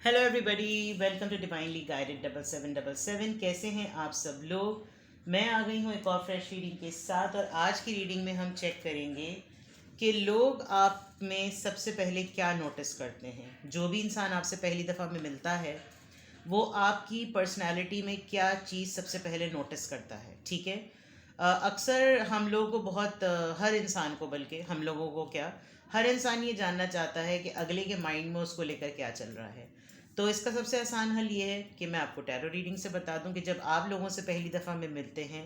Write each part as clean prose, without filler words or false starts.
Hello everybody, welcome to divinely guided 7777। कैसे हैं आप सब लोग। मैं आ गई हूँ एक और फ्रेश रीडिंग के साथ, और आज की रीडिंग में हम चेक करेंगे कि लोग आप में सबसे पहले क्या नोटिस करते हैं। जो भी इंसान आपसे पहली दफ़ा में मिलता है वो आपकी पर्सनालिटी में क्या चीज़ सबसे पहले नोटिस करता है। ठीक है। अक्सर हम लोगों को हर इंसान को, बल्कि हम लोगों को क्या, हर इंसान ये जानना चाहता है कि अगले के माइंड में उसको लेकर क्या चल रहा है। तो इसका सबसे आसान हल ये है कि मैं आपको टैरो रीडिंग से बता दूं कि जब आप लोगों से पहली दफ़ा में मिलते हैं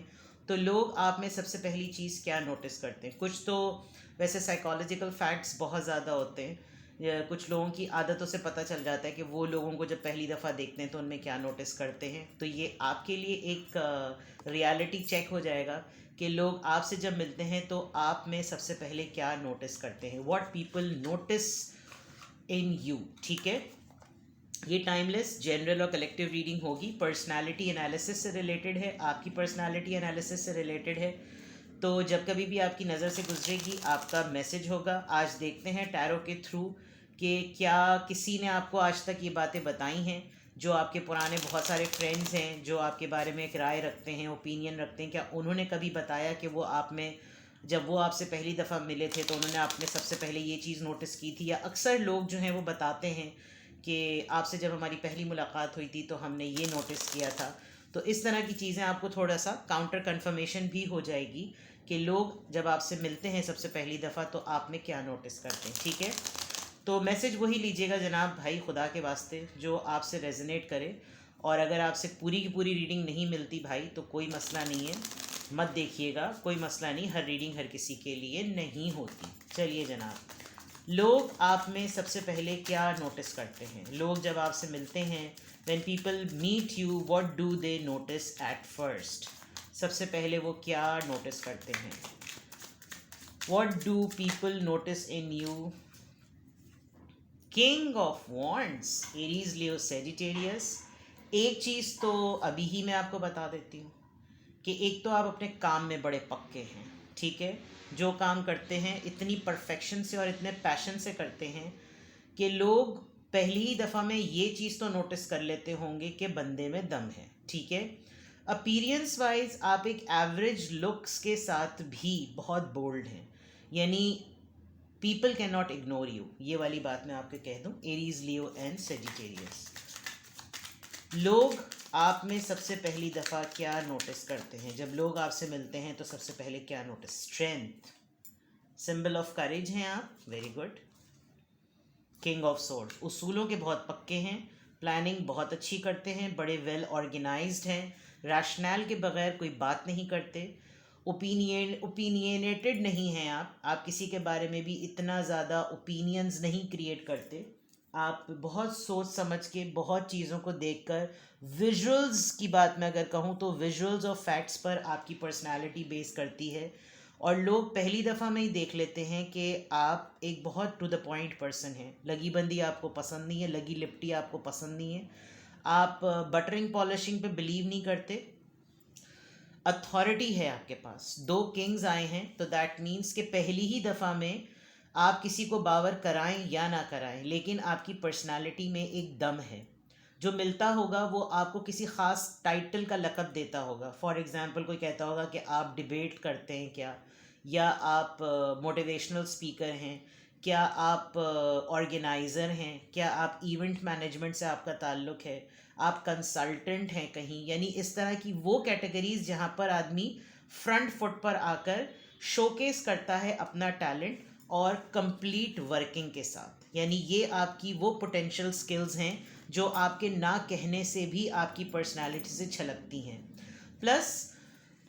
तो लोग आप में सबसे पहली चीज़ क्या नोटिस करते हैं। कुछ तो वैसे साइकोलॉजिकल फैक्ट्स बहुत ज़्यादा होते हैं, या कुछ लोगों की आदतों से पता चल जाता है कि वो लोगों को जब पहली दफ़ा देखते हैं तो उनमें क्या नोटिस करते हैं। तो ये आपके लिए एक रियलिटी चेक हो जाएगा कि लोग आपसे जब मिलते हैं तो आप में सबसे पहले क्या नोटिस करते हैं, what people notice in you. ठीक है। ये टाइमलेस जनरल और कलेक्टिव रीडिंग होगी, पर्सनालिटी एनालिसिस से रिलेटेड है, आपकी पर्सनालिटी एनालिसिस से रिलेटेड है। तो जब कभी भी आपकी नज़र से गुजरेगी आपका मैसेज होगा। आज देखते हैं टैरो के थ्रू कि क्या किसी ने आपको आज तक ये बातें बताई हैं। जो आपके पुराने बहुत सारे फ्रेंड्स हैं जो आपके बारे में एक राय रखते हैं, ओपिनियन रखते हैं, क्या उन्होंने कभी बताया कि वो आप में, जब वो आपसे पहली दफ़ा मिले थे तो उन्होंने आप में सबसे पहले ये चीज़ नोटिस की थी। या अक्सर लोग जो हैं वो बताते हैं कि आपसे जब हमारी पहली मुलाकात हुई थी तो हमने ये नोटिस किया था। तो इस तरह की चीज़ें आपको थोड़ा सा काउंटर कंफर्मेशन भी हो जाएगी कि लोग जब आपसे मिलते हैं सबसे पहली दफ़ा तो आप में क्या नोटिस करते हैं। ठीक है। तो मैसेज वही लीजिएगा जनाब भाई, खुदा के वास्ते जो आपसे रेजोनेट करे। और अगर आपसे पूरी की पूरी रीडिंग नहीं मिलती भाई तो कोई मसला नहीं है, मत देखिएगा, कोई मसला नहीं, हर रीडिंग हर किसी के लिए नहीं होती। चलिए जनाब, लोग आप में सबसे पहले क्या नोटिस करते हैं। लोग जब आपसे मिलते हैं, when people meet you what do they notice at first. सबसे पहले वो क्या नोटिस करते हैं, what do people notice in you. King of wands, Aries Leo Sagittarius. एक चीज़ तो अभी ही मैं आपको बता देती हूँ कि एक तो आप अपने काम में बड़े पक्के हैं। ठीक है। जो काम करते हैं इतनी परफेक्शन से और इतने पैशन से करते हैं कि लोग पहली ही दफ़ा में ये चीज़ तो नोटिस कर लेते होंगे कि बंदे में दम है। ठीक है। अपीरियंस वाइज आप एक एवरेज लुक्स के साथ भी बहुत बोल्ड हैं, यानी people can not ignore you. ये वाली बात मैं आपको कह दूं, एरीज लियो एंड सेजिटेरियस। लोग आप में सबसे पहली दफ़ा क्या नोटिस करते हैं। जब लोग आपसे मिलते हैं तो सबसे पहले क्या notice, strength, symbol of courage हैं आप, very good. King of sword, उसूलों के बहुत पक्के हैं, प्लानिंग बहुत अच्छी करते हैं, बड़े वेल ऑर्गेनाइज्ड हैं, रैशनल के बगैर कोई बात नहीं करते, ओपिनियनेटेड नहीं हैं आप किसी के बारे में भी इतना ज़्यादा ओपिनियंस नहीं क्रिएट करते। आप बहुत सोच समझ के, बहुत चीज़ों को देखकर, विजुअल्स की बात मैं अगर कहूँ तो विजुअल्स और फैक्ट्स पर आपकी पर्सनालिटी बेस करती है। और लोग पहली दफ़ा में ही देख लेते हैं कि आप एक बहुत टू द पॉइंट पर्सन हैं। लगी बंदी आपको पसंद नहीं है, लगी लिपटी आपको पसंद नहीं है, आप बटरिंग पॉलिशिंग पे बिलीव नहीं करते। अथॉरिटी है आपके पास, दो किंग्स आए हैं तो दैट मीन्स कि पहली ही दफ़ा में आप किसी को बावर कराएं या ना कराएं, लेकिन आपकी पर्सनालिटी में एक दम है। जो मिलता होगा वो आपको किसी ख़ास टाइटल का लक़ब देता होगा। फॉर एग्ज़ाम्पल कोई कहता होगा कि आप डिबेट करते हैं क्या, या आप मोटिवेशनल स्पीकर हैं, क्या आप ऑर्गेनाइज़र हैं, क्या आप इवेंट मैनेजमेंट से आपका ताल्लुक़ है, आप कंसल्टेंट हैं कहीं। यानी इस तरह की वो कैटेगरीज जहाँ पर आदमी फ्रंट फुट पर आकर शोकेस करता है अपना टैलेंट और कंप्लीट वर्किंग के साथ। यानी ये आपकी वो पोटेंशियल स्किल्स हैं जो आपके ना कहने से भी आपकी पर्सनालिटी से छलकती हैं। प्लस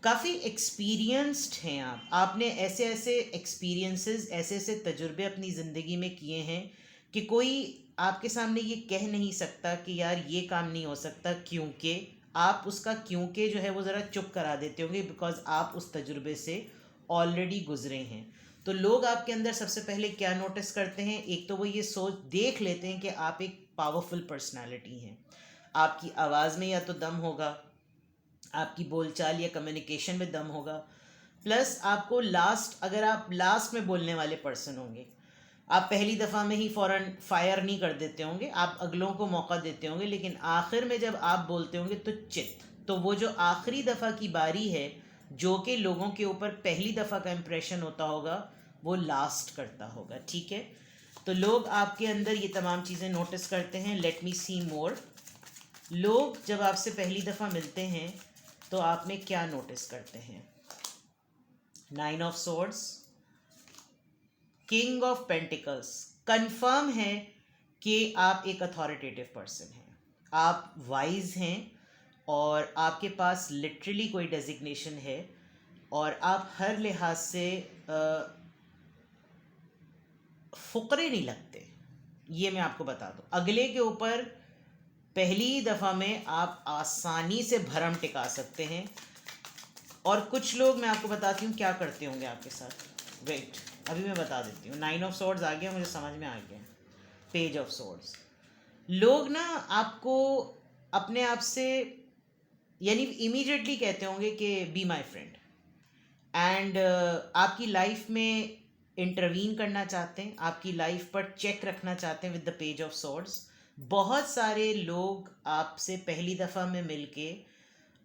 काफ़ी एक्सपीरियंस्ड हैं आपने ऐसे ऐसे एक्सपीरियंसेस, ऐसे ऐसे तजुर्बे अपनी ज़िंदगी में किए हैं कि कोई आपके सामने ये कह नहीं सकता कि यार ये काम नहीं हो सकता, क्योंकि आप उसका क्योंकि जो है वो ज़रा चुप करा देते होंगे, बिकॉज आप उस तजुर्बे से ऑलरेडी गुजरे हैं। तो लोग आपके अंदर सबसे पहले क्या नोटिस करते हैं, एक तो वो ये सोच देख लेते हैं कि आप एक पावरफुल पर्सनालिटी हैं। आपकी आवाज़ में या तो दम होगा, आपकी बोलचाल या कम्युनिकेशन में दम होगा, प्लस आपको लास्ट, अगर आप लास्ट में बोलने वाले पर्सन होंगे, आप पहली दफ़ा में ही फ़ौरन फायर नहीं कर देते होंगे, आप अगलों को मौका देते होंगे, लेकिन आखिर में जब आप बोलते होंगे तो चित, तो वो जो आखिरी दफ़ा की बारी है जो कि लोगों के ऊपर पहली दफ़ा का इम्प्रेशन होता होगा वो लास्ट करता होगा, ठीक है। तो लोग आपके अंदर ये तमाम चीज़ें नोटिस करते हैं। लेट मी सी मोर। लोग जब आपसे पहली दफ़ा मिलते हैं तो आप में क्या नोटिस करते हैं? 9 of swords, king of pentacles. Confirm है कि आप एक अथॉरिटेटिव पर्सन हैं, आप वाइज हैं और आपके पास लिटरली कोई डेजिग्नेशन है और आप हर लिहाज से फुकरे नहीं लगते। ये मैं आपको बता दूं, अगले के ऊपर पहली दफ़ा में आप आसानी से भरम टिका सकते हैं। और कुछ लोग, मैं आपको बताती हूँ क्या करते होंगे आपके साथ। वेट, अभी मैं बता देती हूँ। 9 ऑफ सोर्ड्स आ गया, मुझे समझ में आ गया। Page of swords. लोग ना आपको अपने आप से यानी इमीडिएटली कहते होंगे कि बी माई फ्रेंड, एंड आपकी लाइफ में इंटरवीन करना चाहते हैं, आपकी लाइफ पर चेक रखना चाहते हैं with the page of swords. बहुत सारे लोग आपसे पहली दफ़ा में मिलके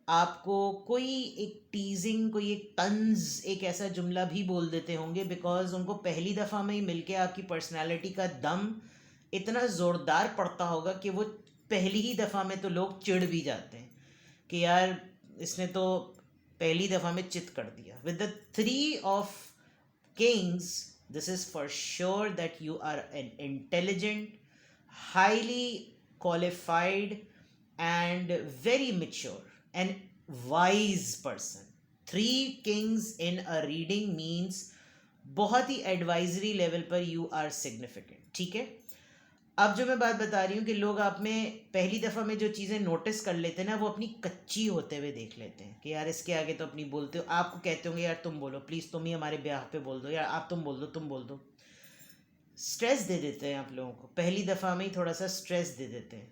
आपको कोई एक टीजिंग, कोई एक तंज, एक ऐसा जुमला भी बोल देते होंगे, बिकॉज उनको पहली दफ़ा में ही मिलके आपकी पर्सनालिटी का दम इतना ज़ोरदार पड़ता होगा कि वो पहली ही दफ़ा में तो लोग चिढ़ भी जाते हैं कि यार इसने तो पहली दफ़ा में चित कर दिया। With the 3 of kings, this is for sure that you are an intelligent, highly qualified and very mature and wise person. 3 kings in a reading means बहुत ही एडवाइजरी लेवल पर यू आर सिग्निफिकेंट, ठीक है। अब जो मैं बात बता रही हूँ कि लोग आप में पहली दफ़ा में जो चीज़ें नोटिस कर लेते हैं ना, वो अपनी कच्ची होते हुए देख लेते हैं कि यार इसके आगे तो अपनी बोलते हो, आपको कहते होंगे यार तुम बोलो प्लीज़, तुम ही हमारे ब्याह पे बोल दो, यार आप तुम बोल दो, तुम बोल दो। स्ट्रेस दे देते हैं आप लोगों को, पहली दफ़ा में ही थोड़ा सा स्ट्रेस दे देते हैं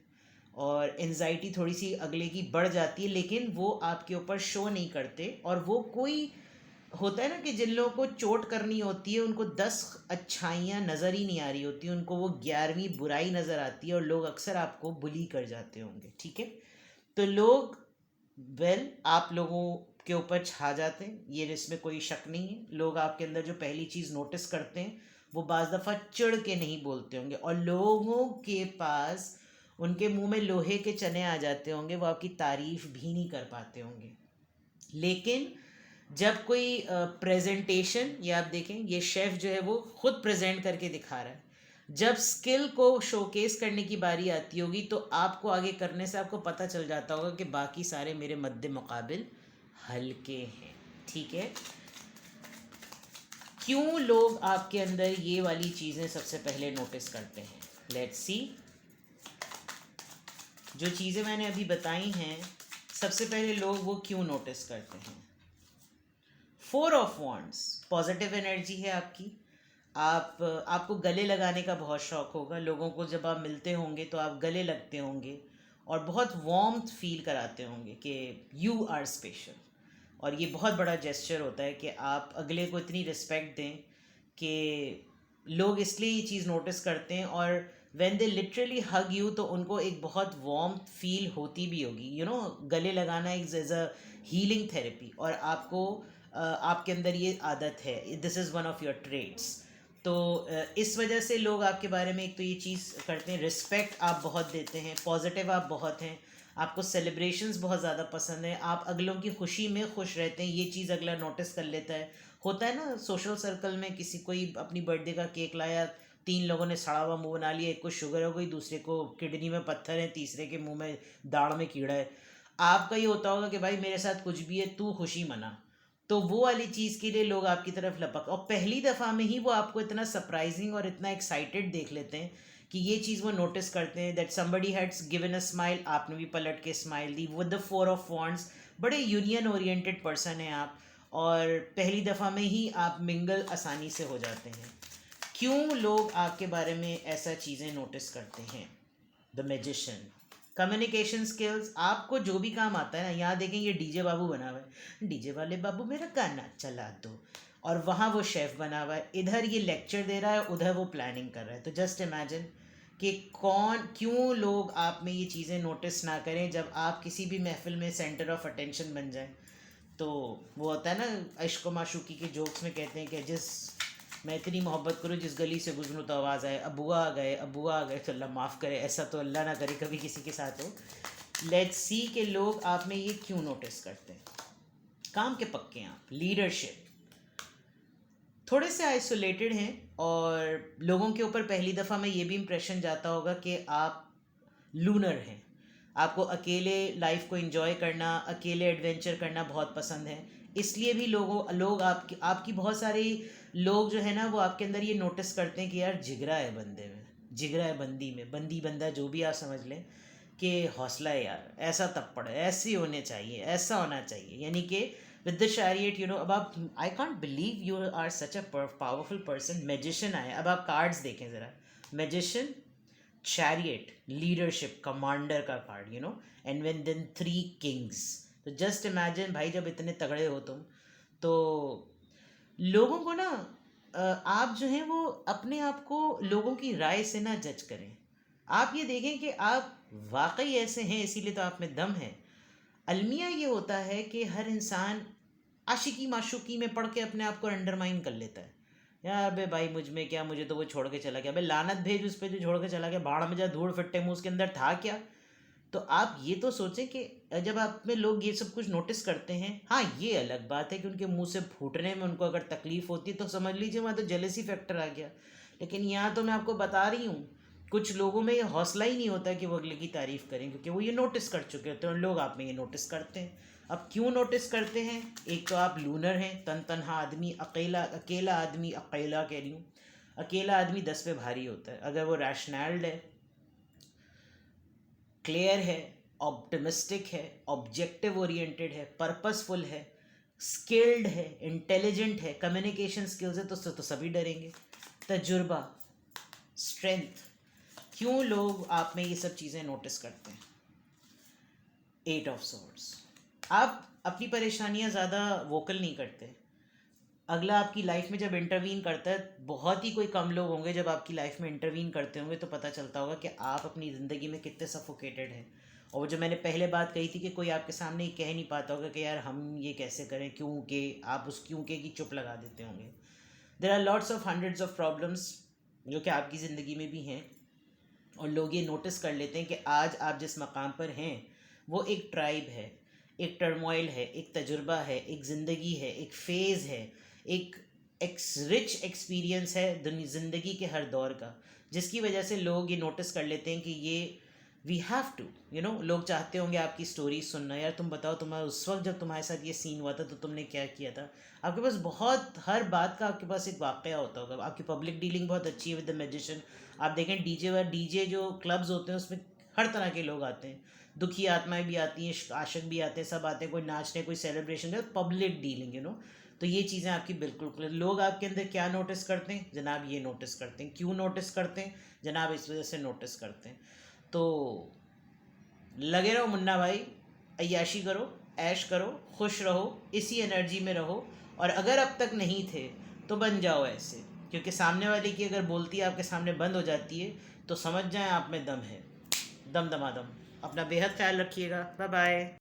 और एनजाइटी थोड़ी सी अगले की बढ़ जाती है, लेकिन वो आपके ऊपर शो नहीं करते। और वो कोई होता है ना कि जिन लोगों को चोट करनी होती है उनको 10 अच्छाइयाँ नज़र ही नहीं आ रही होती, उनको वो 11वीं बुराई नज़र आती है और लोग अक्सर आपको बुली कर जाते होंगे, ठीक है। तो लोग आप लोगों के ऊपर छा जाते हैं, ये इसमें कोई शक नहीं है। लोग आपके अंदर जो पहली चीज़ नोटिस करते हैं वो बाज़ दफ़ा चिढ़ के नहीं बोलते होंगे और लोगों के पास उनके मुंह में लोहे के चने आ जाते होंगे, वो आपकी तारीफ़ भी नहीं कर पाते होंगे। लेकिन जब कोई प्रेजेंटेशन, ये आप देखें, ये शेफ़ जो है वो खुद प्रेजेंट करके दिखा रहा है, जब स्किल को शोकेस करने की बारी आती होगी तो आपको आगे करने से आपको पता चल जाता होगा कि बाकी सारे मेरे मद्दे मुकाबिल हल्के हैं, ठीक है। क्यों लोग आपके अंदर ये वाली चीज़ें सबसे पहले नोटिस करते हैं? Let's see. जो चीज़ें मैंने अभी बताई हैं, सबसे पहले लोग वो क्यों नोटिस करते हैं? 4 ऑफ वॉन्ड्स, पॉजिटिव एनर्जी है आपकी। आपको गले लगाने का बहुत शौक़ होगा, लोगों को जब आप मिलते होंगे तो आप गले लगते होंगे और बहुत वार्मथ फील कराते होंगे कि यू आर स्पेशल। और ये बहुत बड़ा जेस्चर होता है कि आप अगले को इतनी रिस्पेक्ट दें कि लोग इसलिए ये चीज़ नोटिस करते हैं। और when they literally hug you तो उनको एक बहुत वार्म फील होती भी होगी, यू नो। गले लगाना एक एज अ हीलिंग थेरेपी, और आपको आपके अंदर ये आदत है, this is one of your trades. तो इस वजह से लोग आपके बारे में एक तो ये चीज़ करते हैं, रिस्पेक्ट आप बहुत देते हैं, पॉजिटिव आप बहुत हैं, आपको सेलिब्रेशंस बहुत ज़्यादा पसंद है, आप अगलों की खुशी में खुश रहते हैं, ये चीज़ अगला नोटिस कर लेता है। होता है ना सोशल सर्कल में, किसी कोई अपनी बर्थडे का केक लाया, 3 लोगों ने सड़ा हुआ मुँह बना लिया, एक को शुगर हो गई, दूसरे को किडनी में पत्थर है, तीसरे के मुंह में दाढ़ में कीड़ा है। आपका ये होता होगा कि भाई मेरे साथ कुछ भी है, तू खुशी मना। तो वो वाली चीज़ के लिए लोग आपकी तरफ लपक, और पहली दफ़ा में ही वो आपको इतना सरप्राइजिंग और इतना एक्साइटेड देख लेते हैं कि ये चीज़ वो नोटिस करते हैं that somebody has given a smile, आपने भी पलट के स्माइल दी विद द 4 ऑफ वॉन्ड्स। बड़े यूनियन ओरिएंटेड पर्सन हैं आप, और पहली दफ़ा में ही आप मिंगल आसानी से हो जाते हैं। क्यों लोग आपके बारे में ऐसा चीज़ें नोटिस करते हैं? द मैजिशियन, कम्युनिकेशन स्किल्स, आपको जो भी काम आता है ना, यहाँ देखें ये डीजे बाबू बना हुआ है, डीजे वाले बाबू मेरा गाना चला दो, और वहाँ वो शेफ़ बना हुआ है, इधर ये लेक्चर दे रहा है, उधर वो प्लानिंग कर रहा है। तो जस्ट इमेजिन कि क्यों लोग आप में ये चीज़ें नोटिस ना करें जब आप किसी भी महफिल में सेंटर ऑफ अटेंशन बन जाएं। तो वो होता है ना, इश्क व माशूकी के जोक्स में कहते हैं कि मैं इतनी मोहब्बत करूँ जिस गली से गुजरूँ तो आवाज़ आए अबुआ आ गए, अबुआ आ गए। तो अल्लाह माफ़ करे, ऐसा तो अल्लाह ना करे कभी किसी के साथ हो। लेट्स सी के लोग आप में ये क्यों नोटिस करते हैं। काम के पक्के हैं आप, लीडरशिप थोड़े से आइसोलेटेड हैं, और लोगों के ऊपर पहली दफ़ा में ये भी इम्प्रेशन जाता होगा कि आप लूनर हैं, आपको अकेले लाइफ को एंजॉय करना, अकेले एडवेंचर करना बहुत पसंद है। इसलिए भी लोग आपकी बहुत सारे लोग जो है ना, वो आपके अंदर ये नोटिस करते हैं कि यार जिगरा है बंदे में, जिगरा है बंदी में, बंदी बंदा जो भी आप समझ लें, कि हौसला है यार, ऐसा तप्पड़ है, ऐसे होने चाहिए, ऐसा होना चाहिए। यानी कि with the chariot, you know, अब आप, I can't believe you are such a powerful person. Magician आए, अब आप कार्ड्स देखें ज़रा, मैजिशियन, चैरियट, लीडरशिप, कमांडर का card, you know, and when then 3 kings. तो जस्ट इमेजिन भाई, जब इतने तगड़े हो तुम, तो लोगों को ना, आप जो हैं वो अपने आप को लोगों की राय से ना जज करें। आप ये देखें कि आप वाकई ऐसे हैं, इसीलिए तो आप में दम है। अलमिया ये होता है कि हर इंसान आशिकी माशूकी में पढ़ के अपने आप को अंडरमाइन कर लेता है। यार बे भाई, मुझ में क्या, मुझे तो वो छोड़ के चला गया, भाई लानत भेज उस पर जो छोड़ के चला गया, भाड़ में जा, धूड़ फिट्टे मुँह, उसके अंदर था क्या। तो आप ये तो सोचें कि जब आप में लोग ये सब कुछ नोटिस करते हैं, हाँ ये अलग बात है कि उनके मुंह से फूटने में उनको अगर तकलीफ़ होती है तो समझ लीजिए वहाँ तो जेलसी फैक्टर आ गया। लेकिन यहाँ तो मैं आपको बता रही हूँ, कुछ लोगों में ये हौसला ही नहीं होता कि वो अगले की तारीफ़ करें, क्योंकि वो ये नोटिस कर चुके होते हैं और लोग आप में ये नोटिस करते हैं। अब क्यों नोटिस करते हैं? एक तो आप लूनर हैं, तनहा आदमी, अकेला आदमी, अकेला कह रही हूँ, अकेला आदमी 10 पे भारी होता है। अगर वो रैशनैल्ड है, क्लियर है, ऑप्टिमिस्टिक है, ऑब्जेक्टिव ओरिएंटेड है, पर्पसफुल है, स्किल्ड है, इंटेलिजेंट है, कम्युनिकेशन स्किल्स है, तो सभी डरेंगे। तजुर्बा, स्ट्रेंथ, क्यों लोग आप में ये सब चीज़ें नोटिस करते हैं? 8 ऑफ सॉर्ड्स, आप अपनी परेशानियां ज़्यादा वोकल नहीं करते। अगला आपकी लाइफ में जब इंटरवीन करता है, बहुत ही कोई कम लोग होंगे जब आपकी लाइफ में इंटरवीन करते होंगे तो पता चलता होगा कि आप अपनी ज़िंदगी में कितने सफोकेटेड हैं। और वो जो मैंने पहले बात कही थी कि कोई आपके सामने ये कह नहीं पाता होगा कि यार हम ये कैसे करें, क्योंकि आप उस क्योंकि की चुप लगा देते होंगे। There are lots of hundreds of problems जो कि आपकी ज़िंदगी में भी हैं, और लोग ये नोटिस कर लेते हैं कि आज आप जिस मकाम पर हैं वो एक ट्राइब है, एक टर्मोइल है, एक तजुर्बा है, एक ज़िंदगी है, एक फ़ेज़ है, एक रिच एक्सपीरियंस है ज़िंदगी के हर दौर का, जिसकी वजह से लोग ये नोटिस कर लेते हैं कि ये we have to, you know, लोग चाहते होंगे आपकी स्टोरी सुनना। यार तुम बताओ, तुम्हारा उस वक्त जब तुम्हारे साथ ये सीन हुआ था तो तुमने क्या किया था। आपके पास बहुत, हर बात का आपके पास एक वाक़या होता होगा। आपकी पब्लिक डीलिंग बहुत अच्छी है विद द मैजिशियन। आप देखें डीजे जो क्लब्स होते हैं उसमें हर तरह के लोग आते हैं, दुखी आत्माएं भी आती हैं, आशिक भी आते हैं, सब आते हैं, कोई नाचने, कोई सेलिब्रेशन का, पब्लिक डीलिंग, यू नो। तो ये चीज़ें आपकी बिल्कुल, लोग आपके अंदर क्या नोटिस करते हैं जनाब, ये नोटिस करते हैं। क्यों नोटिस करते हैं जनाब? इस वजह से नोटिस करते हैं। तो लगे रहो मुन्ना भाई, अय्याशी करो, ऐश करो, खुश रहो, इसी एनर्जी में रहो। और अगर अब तक नहीं थे तो बन जाओ ऐसे, क्योंकि सामने वाले की अगर बोलती आपके सामने बंद हो जाती है तो समझ जाएं आप में दम है, दम दमादम। अपना बेहद ख्याल रखिएगा। Bye bye.